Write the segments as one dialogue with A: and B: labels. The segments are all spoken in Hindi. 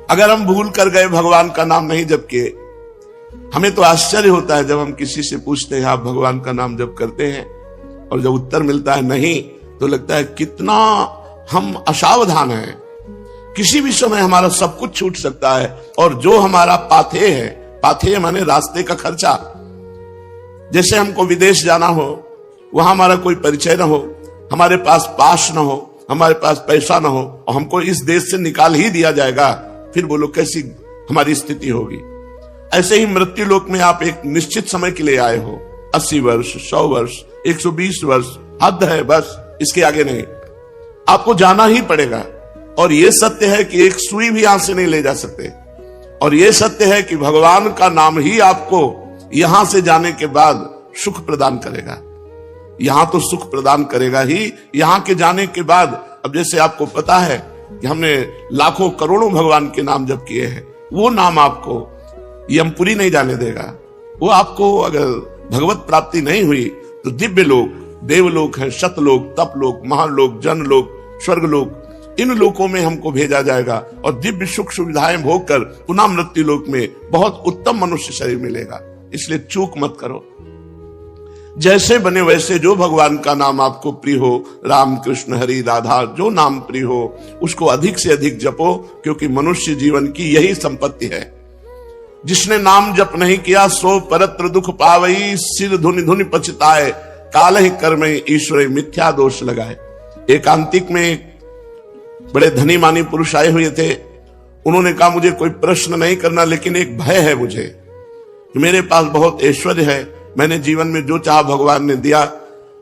A: अगर हम भूल कर गए भगवान का नाम नहीं जप किए, हमें तो आश्चर्य होता है जब हम किसी से पूछते हैं आप भगवान का नाम जप करते हैं, और जब उत्तर मिलता है नहीं, तो लगता है कितना हम असावधान हैं। किसी भी समय हमारा सब कुछ छूट सकता है, और जो हमारा पाथेय है, पाथेय माने रास्ते का खर्चा, जैसे हमको विदेश जाना हो, वहां हमारा कोई परिचय ना हो, हमारे पास ना हो, हमारे पास पैसा ना हो, और हमको इस देश से निकाल ही दिया जाएगा, फिर बोलो कैसी हमारी स्थिति होगी। ऐसे ही मृत्यु लोक में आप एक निश्चित समय के लिए आए हो, 80 वर्ष, 100 वर्ष, 120 वर्ष, हद है बस, इसके आगे नहीं। आपको जाना ही पड़ेगा, और यह सत्य है कि एक सुई भी यहां से नहीं ले जा सकते, और यह सत्य है कि भगवान का नाम ही आपको यहां से जाने के बाद सुख प्रदान करेगा। यहां तो सुख प्रदान करेगा ही, यहां के जाने के बाद, अब जैसे आपको पता है कि हमने लाखों करोड़ों भगवान के नाम जप किए हैं, वो नाम आपको यमपुरी नहीं जाने देगा। वो आपको अगर भगवत प्राप्ति नहीं हुई तो दिव्य लोक, देवलोक है, शतलोक, तपलोक, महालोक, जनलोक, स्वर्गलोक, इन लोकों में हमको भेजा जाएगा, और दिव्य सुख सुविधाएं भोग कर पुनः मृत्यु लोक में बहुत उत्तम मनुष्य शरीर मिलेगा। इसलिए चूक मत करो, जैसे बने वैसे जो भगवान का नाम आपको प्रिय हो, राम कृष्ण हरि राधा, जो नाम प्रिय हो उसको अधिक से अधिक जपो, क्योंकि मनुष्य जीवन की यही संपत्ति है। जिसने नाम जप नहीं किया सो परत्र दुख पावई, सिर धुनि धुनि पछताए, काल ही कर्म ईश्वर मिथ्या दोष लगाए। एकांतिक में बड़े धनी मानी पुरुष आए हुए थे। उन्होंने कहा मुझे कोई प्रश्न नहीं करना, लेकिन एक भय है मुझे, मेरे पास बहुत ऐश्वर्य है, मैंने जीवन में जो चाहा भगवान ने दिया,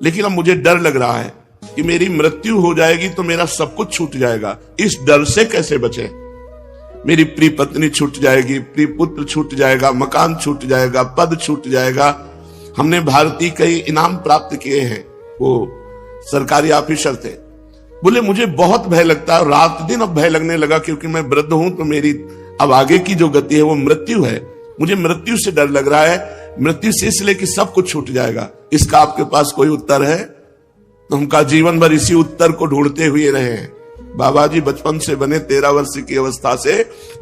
A: लेकिन अब मुझे डर लग रहा है कि मेरी मृत्यु हो जाएगी तो मेरा सब कुछ छूट जाएगा। इस डर से कैसे बचे? मेरी प्रिय पत्नी छूट जाएगी, प्रिय पुत्र छूट जाएगा, मकान छूट जाएगा, पद छूट जाएगा। हमने भारतीय कई इनाम प्राप्त किए हैं, वो सरकारी ऑफिसर थे। बोले मुझे बहुत भय लगता है, रात दिन अब भय लगने लगा, क्योंकि मैं वृद्ध हूं तो मेरी अब आगे की जो गति है वो मृत्यु है। मुझे मृत्यु से डर लग रहा है, मृत्यु से इसलिए कि सब कुछ छूट जाएगा। इसका आपके पास कोई उत्तर है? तो हम का जीवन भर इसी उत्तर को ढूंढते हुए रहे हैं। बाबा जी बचपन से बने 13 वर्ष की अवस्था से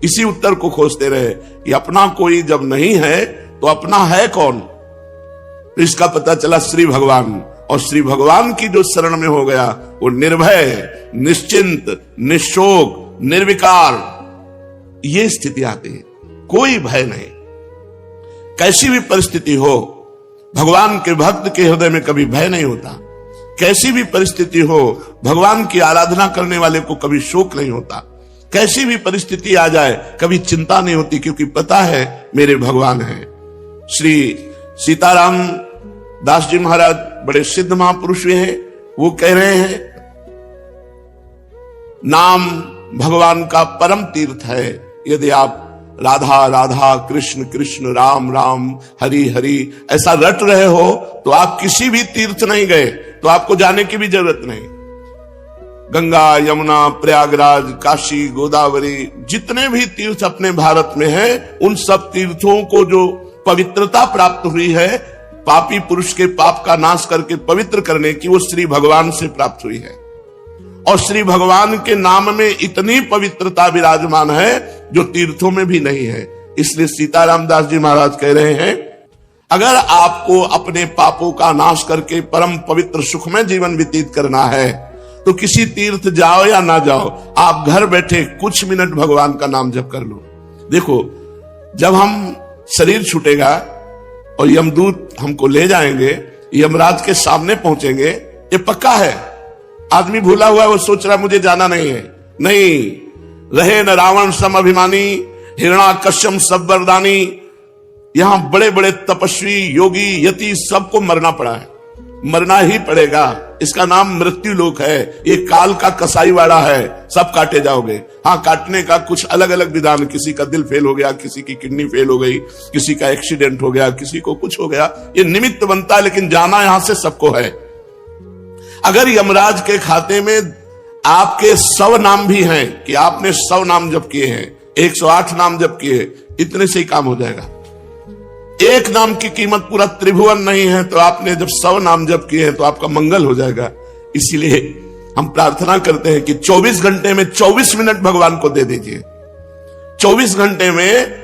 A: इसी उत्तर को खोजते रहे कि अपना कोई जब नहीं है तो अपना है कौन। तो इसका पता चला श्री भगवान, और श्री भगवान की जो शरण में हो गया वो निर्भय, निश्चिंत, निशोक, निर्विकार, ये स्थिति आती है। कोई भय नहीं, कैसी भी परिस्थिति हो, भगवान के भक्त के हृदय में कभी भय नहीं होता। कैसी भी परिस्थिति हो, भगवान की आराधना करने वाले को कभी शोक नहीं होता। कैसी भी परिस्थिति आ जाए कभी चिंता नहीं होती, क्योंकि पता है मेरे भगवान हैं। श्री सीताराम दास जी महाराज बड़े सिद्ध महापुरुष हैं, वो कह रहे हैं नाम भगवान का परम तीर्थ है। यदि आप राधा राधा, कृष्ण कृष्ण, राम राम, हरि हरि ऐसा रट रहे हो तो आप किसी भी तीर्थ नहीं गए, तो आपको जाने की भी जरूरत नहीं। गंगा, यमुना, प्रयागराज, काशी, गोदावरी, जितने भी तीर्थ अपने भारत में हैं, उन सब तीर्थों को जो पवित्रता प्राप्त हुई है, पापी पुरुष के पाप का नाश करके पवित्र करने की, वो श्री भगवान से प्राप्त हुई है। और श्री भगवान के नाम में इतनी पवित्रता विराजमान है जो तीर्थों में भी नहीं है। इसलिए सीताराम दास जी महाराज कह रहे हैं, अगर आपको अपने पापों का नाश करके परम पवित्र सुखमय जीवन व्यतीत करना है तो किसी तीर्थ जाओ या ना जाओ, आप घर बैठे कुछ मिनट भगवान का नाम जप कर लो। देखो, जब हम शरीर छूटेगा और यमदूत हमको ले जाएंगे, यमराज के सामने पहुंचेंगे, ये पक्का है। आदमी भूला हुआ है, वो सोच रहा है मुझे जाना नहीं है। नहीं, रहे न रावण सम अभिमानी, हिरण्याकश्यप सब वरदानी। यहां बड़े बड़े तपस्वी, योगी, यति सबको मरना पड़ा है, मरना ही पड़ेगा। इसका नाम मृत्यु लोक है। ये काल का कसाईवाड़ा है, सब काटे जाओगे। हाँ, काटने का कुछ अलग अलग विधान, किसी का दिल फेल हो गया, किसी की किडनी फेल हो गई, किसी का एक्सीडेंट हो गया, किसी को कुछ हो गया, ये निमित्त बनता है, लेकिन जाना यहां से सबको है। अगर यमराज के खाते में आपके 100 नाम भी हैं कि आपने 100 नाम जप किए हैं, 108 नाम जप किए, इतने से ही काम हो जाएगा। एक नाम की कीमत पूरा त्रिभुवन नहीं है, तो आपने जब 100 नाम जप किए हैं तो आपका मंगल हो जाएगा। इसीलिए हम प्रार्थना करते हैं कि 24 घंटे में 24 मिनट भगवान को दे दीजिए। 24 घंटे में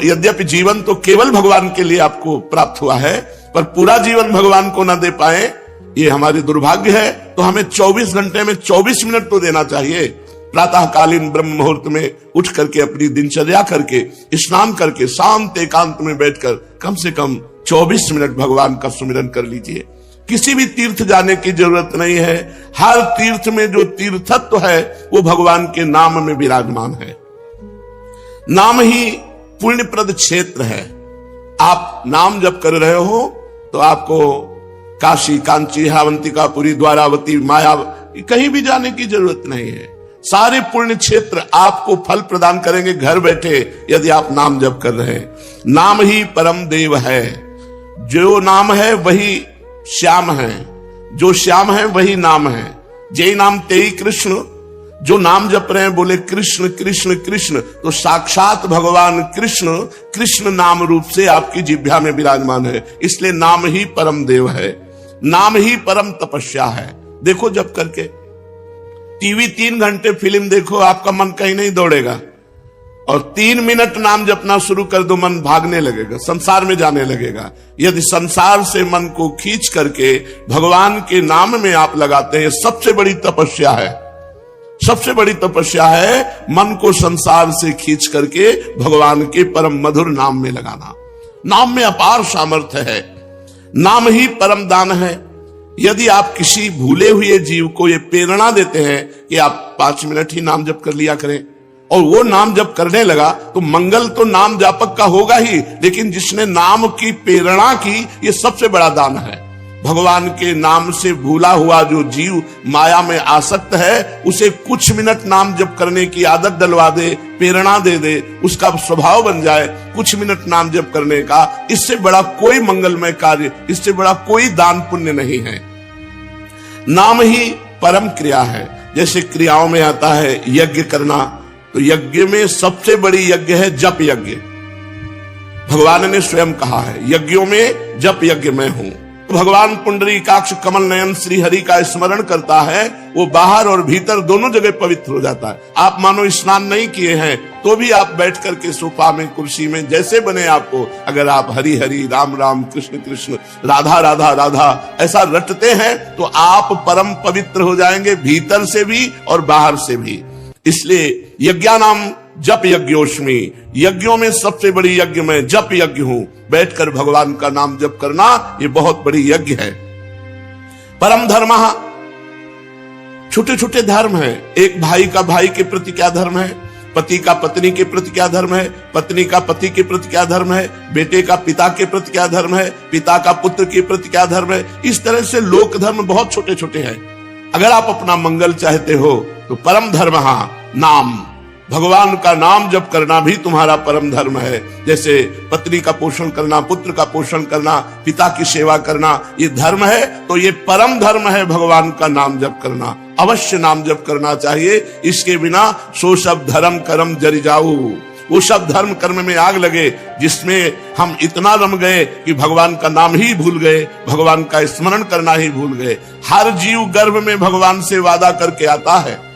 A: यद्यपि जीवन तो केवल भगवान के लिए आपको प्राप्त हुआ है, पर पूरा जीवन भगवान को ना दे पाए ये हमारी दुर्भाग्य है। तो हमें 24 घंटे में 24 मिनट तो देना चाहिए। प्रातःकालीन ब्रह्म मुहूर्त में उठ करके अपनी दिनचर्या करके स्नान करके शांत एकांत में बैठकर कम से कम 24 मिनट भगवान का सुमिरन कर लीजिए। किसी भी तीर्थ जाने की जरूरत नहीं है। हर तीर्थ में जो तीर्थत्व है वो भगवान के नाम में विराजमान है। नाम ही पुण्यप्रद क्षेत्र है। आप नाम जब कर रहे हो तो आपको काशी, कांची, हावंतिकापुरी, द्वारावती, माया कहीं भी जाने की जरूरत नहीं है। सारे पुण्य क्षेत्र आपको फल प्रदान करेंगे घर बैठे, यदि आप नाम जप कर रहे हैं। नाम ही परम देव है। जो नाम है वही श्याम है, जो श्याम है वही नाम है। जय नाम तेई कृष्ण। जो नाम जप रहे हैं बोले कृष्ण कृष्ण कृष्ण, तो साक्षात भगवान कृष्ण कृष्ण नाम रूप से आपकी जिह्वा में विराजमान है। इसलिए नाम ही परम देव है, नाम ही परम तपस्या है। देखो जप करके टीवी 3 घंटे फिल्म देखो, आपका मन कहीं नहीं दौड़ेगा, और 3 मिनट नाम जपना शुरू कर दो, मन भागने लगेगा, संसार में जाने लगेगा। यदि संसार से मन को खींच करके भगवान के नाम में आप लगाते हैं, सबसे बड़ी तपस्या है। सबसे बड़ी तपस्या है मन को संसार से खींच करके भगवान के परम मधुर नाम में लगाना। नाम में अपार सामर्थ्य है। नाम ही परम दान है। यदि आप किसी भूले हुए जीव को ये प्रेरणा देते हैं कि आप 5 मिनट ही नाम जप कर लिया करें, और वो नाम जप करने लगा, तो मंगल तो नाम जापक का होगा ही, लेकिन जिसने नाम की प्रेरणा की, ये सबसे बड़ा दान है। भगवान के नाम से भूला हुआ जो जीव माया में आसक्त है, उसे कुछ मिनट नाम जप करने की आदत डलवा दे, प्रेरणा दे दे, उसका स्वभाव बन जाए कुछ मिनट नाम जप करने का। इससे बड़ा कोई मंगलमय कार्य, इससे बड़ा कोई दान पुण्य नहीं है। नाम ही परम क्रिया है। जैसे क्रियाओं में आता है यज्ञ करना, तो यज्ञ में सबसे बड़ी यज्ञ है जप यज्ञ। भगवान ने स्वयं कहा है यज्ञों में जप यज्ञ मैं हूं। भगवान पुंडरीकाक्ष कमल नयन श्री हरि का स्मरण करता है, वो बाहर और भीतर दोनों जगह पवित्र हो जाता है। आप मानो स्नान नहीं किए हैं तो भी आप बैठ करके सोफा में, कुर्सी में, जैसे बने आपको, अगर आप हरि हरि, राम राम, कृष्ण कृष्ण, राधा राधा राधा ऐसा रटते हैं तो आप परम पवित्र हो जाएंगे, भीतर से भी और बाहर से भी। इसलिए यज्ञानाम जप यज्ञोष्मी, यज्ञों में सबसे बड़ी यज्ञ में जप यज्ञ हूं। बैठकर भगवान का नाम जप करना ये बहुत बड़ी यज्ञ है। परम धर्म, छोटे छोटे धर्म है। एक भाई का भाई के प्रति क्या धर्म है, पति का पत्नी के प्रति क्या धर्म है, पत्नी का पति के प्रति क्या धर्म है, बेटे का पिता के प्रति क्या धर्म है, पिता का पुत्र के प्रति क्या धर्म है। इस तरह से लोक धर्म बहुत छोटे छोटे हैं। अगर आप अपना मंगल चाहते हो तो परम धर्म नाम, भगवान का नाम जप करना भी तुम्हारा परम धर्म है। जैसे पत्नी का पोषण करना, पुत्र का पोषण करना, पिता की सेवा करना, ये धर्म है, तो ये परम धर्म है भगवान का नाम जप करना। अवश्य नाम जप करना चाहिए, इसके बिना सो सब धर्म कर्म जरि जाऊ। वो सब धर्म कर्म में आग लगे जिसमें हम इतना रम गए कि भगवान का नाम ही भूल गए, भगवान का स्मरण करना ही भूल गए। हर जीव गर्भ में भगवान से वादा करके आता है,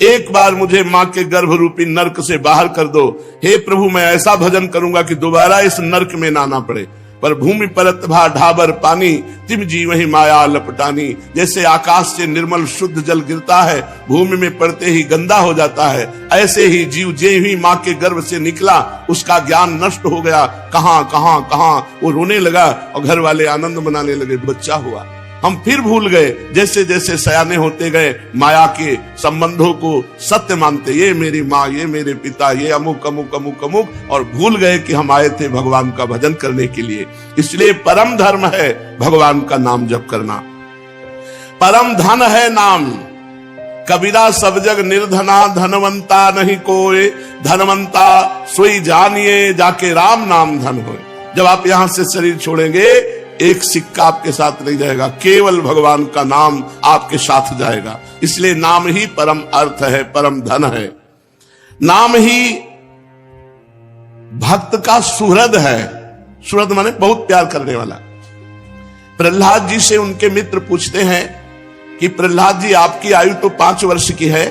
A: एक बार मुझे मां के गर्भ रूपी नरक से बाहर कर दो, हे प्रभु मैं ऐसा भजन करूंगा कि दोबारा इस नरक में ना आना पड़े। पर भूमि परत भा ढाबर पानी, तिम जीव ही माया लपटानी। जैसे आकाश से निर्मल शुद्ध जल गिरता है, भूमि में पड़ते ही गंदा हो जाता है, ऐसे ही जीव जे ही माँ के गर्भ से निकला उसका ज्ञान नष्ट हो गया। कहां कहां कहां वो रोने लगा और घर वाले आनंद मनाने लगे, बच्चा हुआ। हम फिर भूल गए, जैसे जैसे सयाने होते गए माया के संबंधों को सत्य मानते, ये मेरी माँ, ये मेरे पिता, ये अमुक अमुक अमुक अमुक, और भूल गए कि हम आए थे भगवान का भजन करने के लिए। इसलिए परम धर्म है भगवान का नाम जप करना। परम धन है नाम, कबीरा सब जग निर्धना, धनवंता नहीं कोई, धनवंता सोई जानिए, जाके राम नाम धन होए। जब आप यहां से शरीर छोड़ेंगे, एक सिक्का आपके साथ नहीं जाएगा, केवल भगवान का नाम आपके साथ जाएगा। इसलिए नाम ही परम अर्थ है, परम धन है। नाम ही भक्त का सुहृद है। सुहृद माने बहुत प्यार करने वाला। प्रहलाद जी से उनके मित्र पूछते हैं कि प्रहलाद जी आपकी आयु तो 5 वर्ष की है,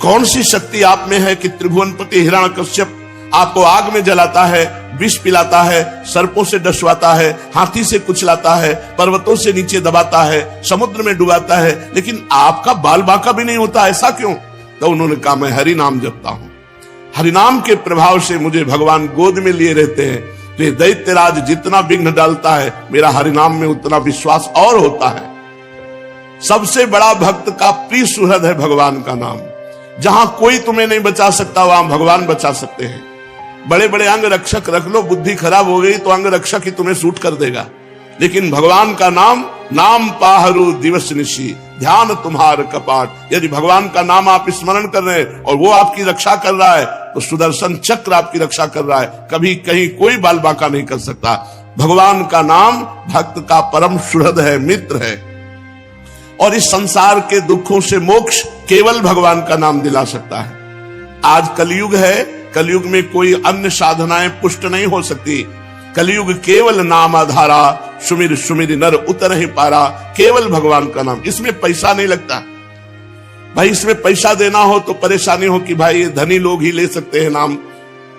A: कौन सी शक्ति आप में है कि त्रिभुवनपति हिरण्यकश्यप आपको आग में जलाता है, विष पिलाता है, सर्पों से डसवाता है, हाथी से कुचलाता है, पर्वतों से नीचे दबाता है, समुद्र में डुबाता है, लेकिन आपका बाल बांका भी नहीं होता, ऐसा क्यों? तो उन्होंने कहा मैं हरि नाम जपता हूं, हरिनाम के प्रभाव से मुझे भगवान गोद में लिए रहते हैं, तो ये दैत्यराज जितना विघ्न डालता है मेरा हरिनाम में उतना विश्वास और होता है। सबसे बड़ा भक्त का प्रिय सुहृद है भगवान का नाम। जहां कोई तुम्हें नहीं बचा सकता वहां भगवान बचा सकते हैं। बड़े बड़े अंग रक्षक रख लो, बुद्धि खराब हो गई तो अंग रक्षक ही तुम्हें सूट कर देगा, लेकिन भगवान का नाम, नाम पाहरू दिवस निशी, ध्यान तुम्हार कपाट। यदि भगवान का नाम आप स्मरण कर रहे हैं और वो आपकी रक्षा कर रहा है तो सुदर्शन चक्र आपकी रक्षा कर रहा है, कभी कहीं कोई बाल बांका नहीं कर सकता। भगवान का नाम भक्त का परम सुहृद है, मित्र है, और इस संसार के दुखों से मोक्ष केवल भगवान का नाम दिला सकता है। आज कलयुग है, कलयुग में कोई अन्य साधनाएं पुष्ट नहीं हो सकती। कलयुग केवल नाम आधारा, सुमिर सुमिर नर उतर ही पारा। केवल भगवान का नाम, इसमें पैसा नहीं लगता भाई। इसमें पैसा देना हो तो परेशानी हो कि भाई ये धनी लोग ही ले सकते हैं नाम,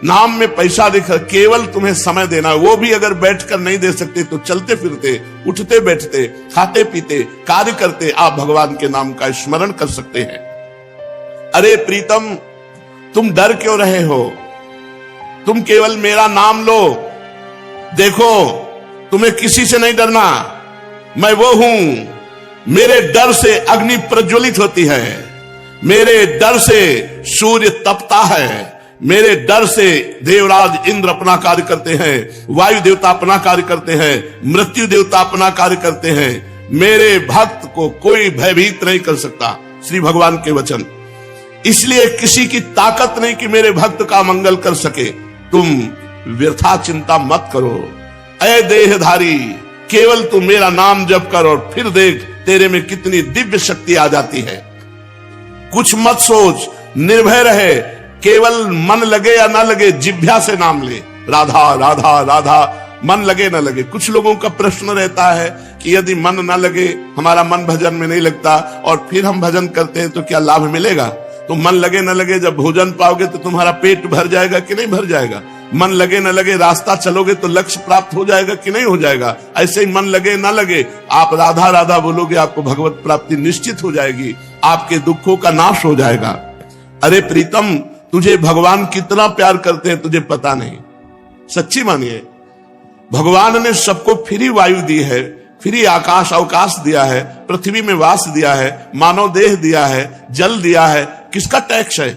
A: नाम में पैसा दिखा। केवल तुम्हें समय देना, वो भी अगर बैठकर नहीं दे सकते तो चलते फिरते, उठते बैठते, खाते पीते, कार्य करते आप भगवान के नाम का स्मरण कर सकते हैं। अरे प्रीतम, तुम डर क्यों रहे हो? तुम केवल मेरा नाम लो। देखो, तुम्हें किसी से नहीं डरना, मैं वो हूं। मेरे डर से अग्नि प्रज्वलित होती है, मेरे डर से सूर्य तपता है, मेरे डर से देवराज इंद्र अपना कार्य करते हैं, वायु देवता अपना कार्य करते हैं, मृत्यु देवता अपना कार्य करते हैं। मेरे भक्त को कोई भयभीत नहीं कर सकता, श्री भगवान के वचन। इसलिए किसी की ताकत नहीं कि मेरे भक्त का मंगल कर सके। तुम व्यर्था चिंता मत करो। ऐ देहधारी, केवल तू मेरा नाम जप कर और फिर देख तेरे में कितनी दिव्य शक्ति आ जाती है। कुछ मत सोच, निर्भय रहे। केवल मन लगे या ना लगे, जिह्वा से नाम ले, राधा राधा राधा, मन लगे ना लगे। कुछ लोगों का प्रश्न रहता है कि यदि मन ना लगे, हमारा मन भजन में नहीं लगता और फिर हम भजन करते हैं तो क्या लाभ मिलेगा? तो मन लगे न लगे, जब भोजन पाओगे तो तुम्हारा पेट भर जाएगा कि नहीं भर जाएगा? मन लगे न लगे, रास्ता चलोगे तो लक्ष्य प्राप्त हो जाएगा कि नहीं हो जाएगा? ऐसे ही मन लगे न लगे, आप राधा राधा बोलोगे, आपको भगवत प्राप्ति निश्चित हो जाएगी, आपके दुखों का नाश हो जाएगा। अरे प्रीतम, तुझे भगवान कितना प्यार करते हैं तुझे पता नहीं। सच्ची मानिए, भगवान ने सबको फ्री वायु दी है, फ्री आकाश अवकाश दिया है, पृथ्वी में वास दिया है, मानव देह दिया है, जल दिया है। किसका टैक्स है?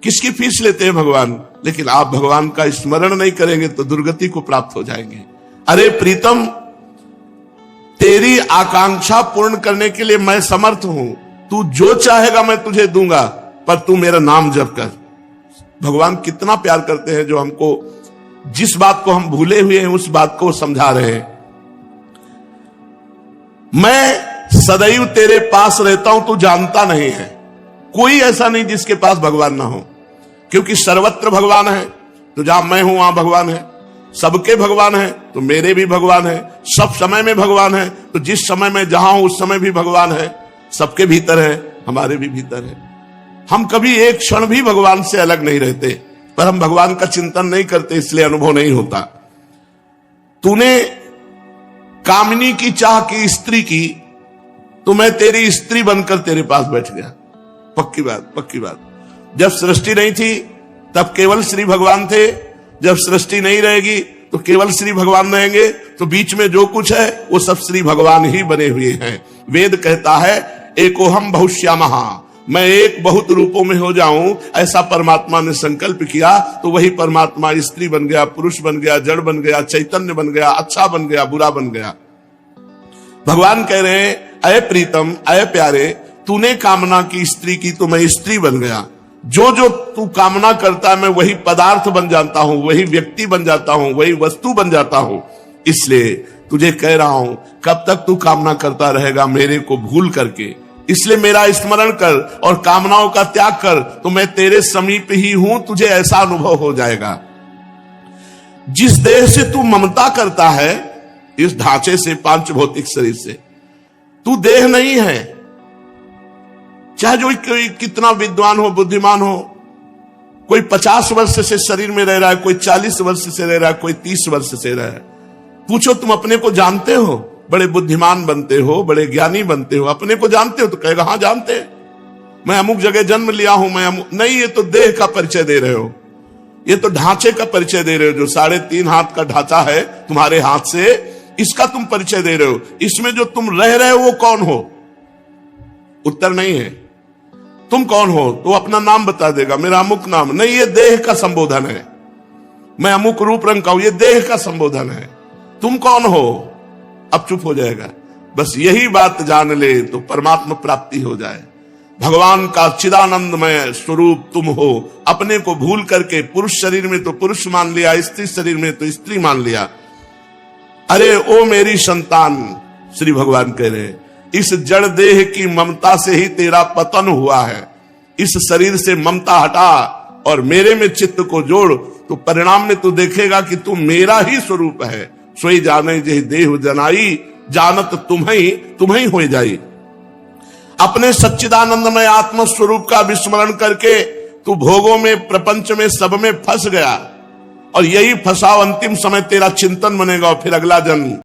A: किसकी फीस लेते हैं भगवान? लेकिन आप भगवान का स्मरण नहीं करेंगे तो दुर्गति को प्राप्त हो जाएंगे। अरे प्रीतम, तेरी आकांक्षा पूर्ण करने के लिए मैं समर्थ हूं। तू जो चाहेगा मैं तुझे दूंगा, पर तू मेरा नाम जप कर। भगवान कितना प्यार करते हैं, जो हमको जिस बात को हम भूले हुए हैं उस बात को समझा रहे हैं। मैं सदैव तेरे पास रहता हूं, तू जानता नहीं है। कोई ऐसा नहीं जिसके पास भगवान ना हो, क्योंकि सर्वत्र भगवान है। तो जहां मैं हूं वहां भगवान है, सबके भगवान है तो मेरे भी भगवान है, सब समय में भगवान है। तो जिस समय में जहां हूं उस समय भी भगवान है, सबके भीतर है, हमारे भी भीतर है। हम कभी एक क्षण भी भगवान से अलग नहीं रहते, पर हम भगवान का चिंतन नहीं करते, इसलिए अनुभव नहीं होता। तूने कामिनी की चाह की स्त्री की, तो मैं तेरी स्त्री बनकर तेरे पास बैठ गया। पक्की बात, पक्की बात। जब सृष्टि नहीं थी तब केवल श्री भगवान थे, जब सृष्टि नहीं रहेगी तो केवल श्री भगवान रहेंगे। तो बीच में जो कुछ है वो सब श्री भगवान ही बने हुए हैं। वेद कहता है एकोहम बहुश्यामः, मैं एक बहुत रूपों में हो जाऊं, ऐसा परमात्मा ने संकल्प किया। तो वही परमात्मा स्त्री बन गया, पुरुष बन गया, जड़ बन गया, चैतन्य बन गया, अच्छा बन गया, बुरा बन गया। भगवान कह रहे हैं अय प्रीतम, अय प्यारे, तूने कामना की स्त्री की तो मैं स्त्री बन गया। जो जो तू कामना करता है मैं वही पदार्थ बन जाता हूं, वही व्यक्ति बन जाता हूं, वही वस्तु बन जाता हूं। इसलिए तुझे कह रहा हूं, कब तक तू कामना करता रहेगा मेरे को भूल करके? इसलिए मेरा स्मरण कर और कामनाओं का त्याग कर, तो मैं तेरे समीप ही हूं, तुझे ऐसा अनुभव हो जाएगा। जिस देह से तू ममता करता है, इस ढांचे से, पांच भौतिक शरीर से, तू देह नहीं है। चाहे जो कोई कितना विद्वान हो, बुद्धिमान हो, कोई 50 वर्ष से शरीर में रह रहा है, कोई 40 वर्ष से रह रहा है, कोई 30 वर्ष से रह रहा है। पूछो तुम अपने को जानते हो? बड़े बुद्धिमान बनते हो, बड़े ज्ञानी बनते हो, अपने को जानते हो? तो कहेगा हाँ जानते हैं, मैं अमुक जगह जन्म लिया हूं, नहीं, ये तो देह का परिचय दे रहे हो, ये तो ढांचे का परिचय दे रहे हो। जो 3.5 हाथ का ढांचा है तुम्हारे हाथ से, इसका तुम परिचय दे रहे हो। इसमें जो तुम रह रहे हो वो कौन हो? उत्तर नहीं है। तुम कौन हो? तो अपना नाम बता देगा, मेरा अमुक नाम। नहीं, ये देह का संबोधन है। मैं अमुक रूप रंग का हूं, ये देह का संबोधन है। तुम कौन हो? अब चुप हो जाएगा। बस यही बात जान ले तो परमात्मा प्राप्ति हो जाए। भगवान का चिदानंदमय स्वरूप तुम हो। अपने को भूल करके पुरुष शरीर में तो पुरुष मान लिया, स्त्री शरीर में तो स्त्री मान लिया। अरे ओ मेरी संतान, श्री भगवान कह रहे हैं, इस जड़ देह की ममता से ही तेरा पतन हुआ है। इस शरीर से ममता हटा और मेरे में चित्त को जोड़, तो परिणाम में तू देखेगा कि तू मेरा ही स्वरूप है। सोई जाने जे देह जनाई, जानत तुम्हें हो जाई। अपने सच्चिदानंदमय आत्म स्वरूप का विस्मरण करके तू भोगों में, प्रपंच में, सब में फंस गया। और यही फंसाव अंतिम समय तेरा चिंतन बनेगा और फिर अगला जन्म